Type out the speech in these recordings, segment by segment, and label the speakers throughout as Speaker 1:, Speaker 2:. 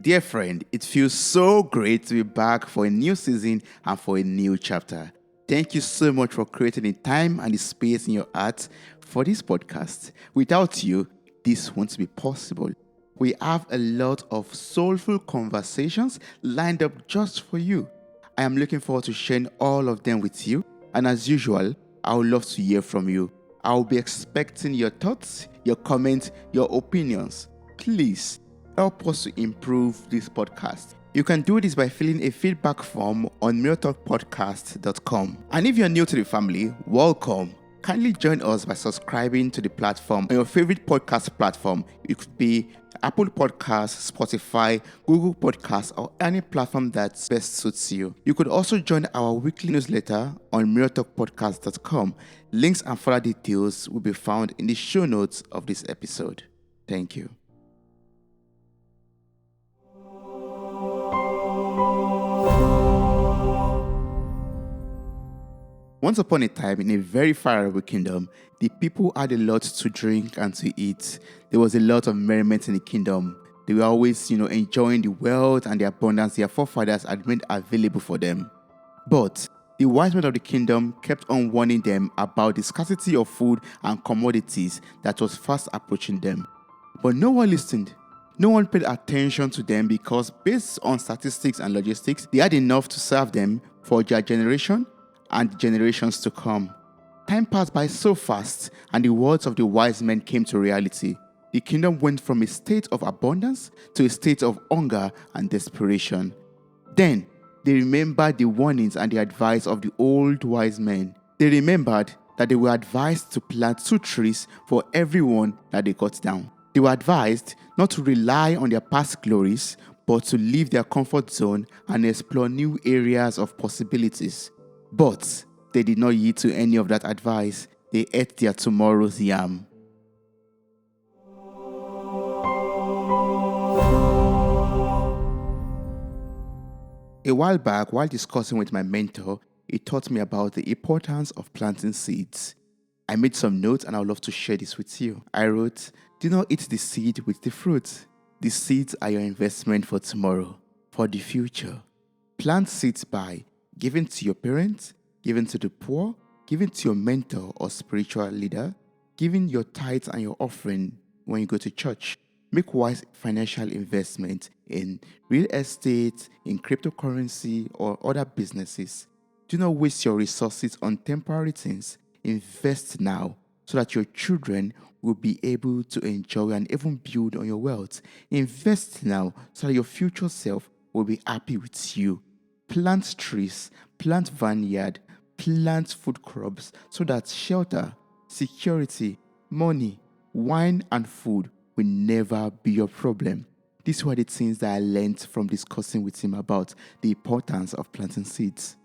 Speaker 1: Dear friend, it feels so great to be back for a new season and for a new chapter. Thank you so much for creating the time and the space in your heart for this podcast. Without you, this won't be possible. We have a lot of soulful conversations lined up just for you. I am looking forward to sharing all of them with you. And as usual, I would love to hear from you. I will be expecting your thoughts, your comments, your opinions. Please help us to improve this podcast. You can do this by filling a feedback form on mirrortalkpodcast.com. And if you're new to the family, welcome. Kindly join us by subscribing to the platform on your favorite podcast platform. It could be Apple Podcasts, Spotify, Google Podcasts, or any platform that best suits you. You could also join our weekly newsletter on mirrortalkpodcast.com. Links and further details will be found in the show notes of this episode. Thank you. Once upon a time, in a very faraway kingdom, the people had a lot to drink and to eat. There was a lot of merriment in the kingdom. They were always, enjoying the wealth and the abundance their forefathers had made available for them. But the wise men of the kingdom kept on warning them about the scarcity of food and commodities that was fast approaching them. But no one listened. No one paid attention to them because based on statistics and logistics, they had enough to serve them for their generation and generations to come. Time passed by so fast, and the words of the wise men came to reality. The kingdom went from a state of abundance to a state of hunger and desperation. Then, they remembered the warnings and the advice of the old wise men. They remembered that they were advised to plant 2 trees for everyone that they cut down. They were advised not to rely on their past glories, but to leave their comfort zone and explore new areas of possibilities. But they did not heed to any of that advice. They ate their tomorrow's yam. A while back, while discussing with my mentor, he taught me about the importance of planting seeds. I made some notes and I would love to share this with you. I wrote, "Do not eat the seed with the fruit. The seeds are your investment for tomorrow, for the future. Plant seeds by giving to your parents, giving to the poor, giving to your mentor or spiritual leader, giving your tithes and your offering when you go to church. Make wise financial investment in real estate, in cryptocurrency, or other businesses. Do not waste your resources on temporary things. Invest now so that your children will be able to enjoy and even build on your wealth. Invest now so that your future self will be happy with you. Plant trees, plant vineyard, plant food crops so that shelter, security, money, wine, and food will never be your problem." These were the things that I learned from discussing with him about the importance of planting seeds.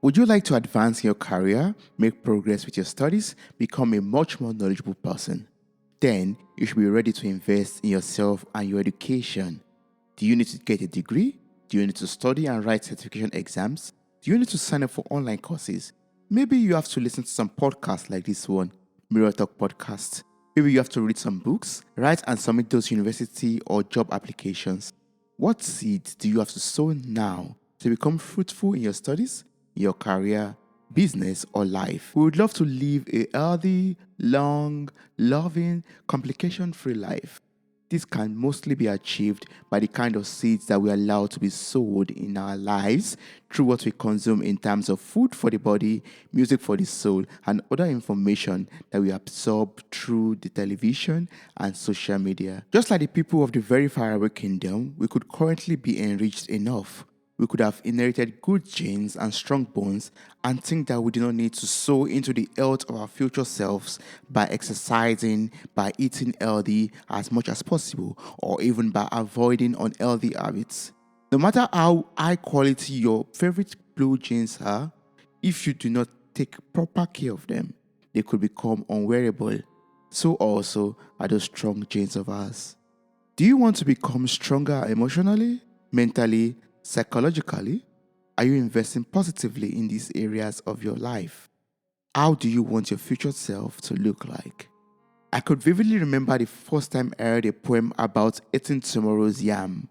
Speaker 1: Would you like to advance in your career, make progress with your studies, become a much more knowledgeable person? Then you should be ready to invest in yourself and your education. Do you need to get a degree? Do you need to study and write certification exams? Do you need to sign up for online courses? Maybe you have to listen to some podcasts like this one, Mirror Talk Podcast. Maybe you have to read some books, write and submit those university or job applications. What seeds do you have to sow now to become fruitful in your studies, your career, business, or life? We would love to live a healthy, long, loving, complication-free life. This can mostly be achieved by the kind of seeds that we allow to be sowed in our lives through what we consume in terms of food for the body, music for the soul, and other information that we absorb through the television and social media. Just like the people of the very faraway kingdom, we could currently be enriched enough. We could have inherited good genes and strong bones and think that we do not need to sow into the health of our future selves by exercising, by eating healthy as much as possible, or even by avoiding unhealthy habits. No matter how high quality your favorite blue jeans are, if you do not take proper care of them, they could become unwearable. So also are those strong genes of ours. Do you want to become stronger emotionally, mentally, psychologically? Are you investing positively in these areas of your life? How do you want your future self to look like? I could vividly remember the first time I heard a poem about eating tomorrow's yam.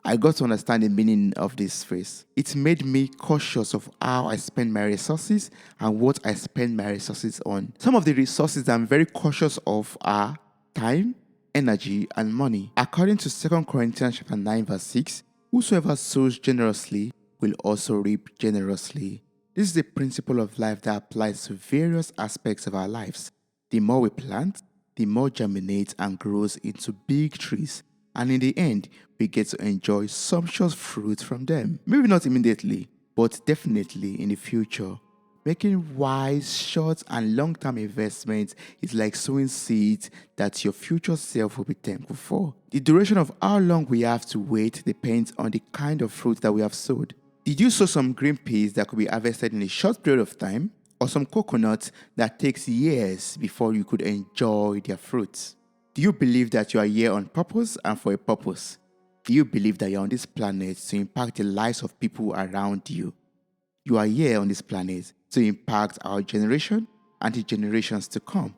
Speaker 1: I got to understand the meaning of this phrase. It made me cautious of how I spend my resources and what I spend my resources on. Some of the resources I'm very cautious of are time, energy, and money. According to 2 Corinthians chapter 9, verse 6, whosoever sows generously will also reap generously. This is the principle of life that applies to various aspects of our lives. The more we plant, the more germinates and grows into big trees. And in the end, we get to enjoy sumptuous fruit from them. Maybe not immediately, but definitely in the future. Making wise short and long-term investments is like sowing seeds that your future self will be thankful for. The duration of how long we have to wait depends on the kind of fruit that we have sowed. Did you sow some green peas that could be harvested in a short period of time? Or some coconuts that takes years before you could enjoy their fruits? Do you believe that you are here on purpose and for a purpose? Do you believe that you're on this planet to impact the lives of people around you? You are here on this planet to impact our generation and the generations to come.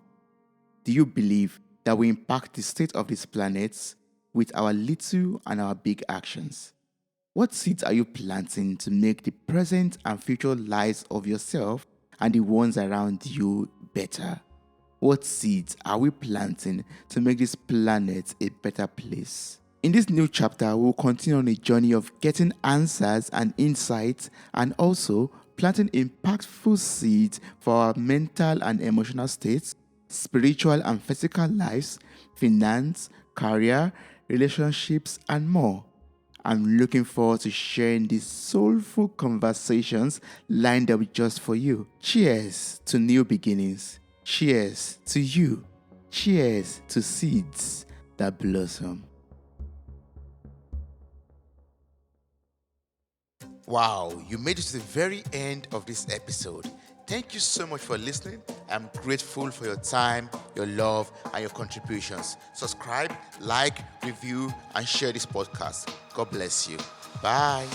Speaker 1: Do you believe that we impact the state of this planet with our little and our big actions? What seeds are you planting to make the present and future lives of yourself and the ones around you better? What seeds are we planting to make this planet a better place? In this new chapter, we'll continue on a journey of getting answers and insights and also planting impactful seeds for our mental and emotional states, spiritual and physical lives, finance, career, relationships, and more. I'm looking forward to sharing these soulful conversations lined up just for you. Cheers to new beginnings. Cheers to you. Cheers to seeds that blossom. Wow, you made it to the very end of this episode. Thank you so much for listening. I'm grateful for your time, your love, and your contributions. Subscribe, like, review, and share this podcast. God bless you. Bye.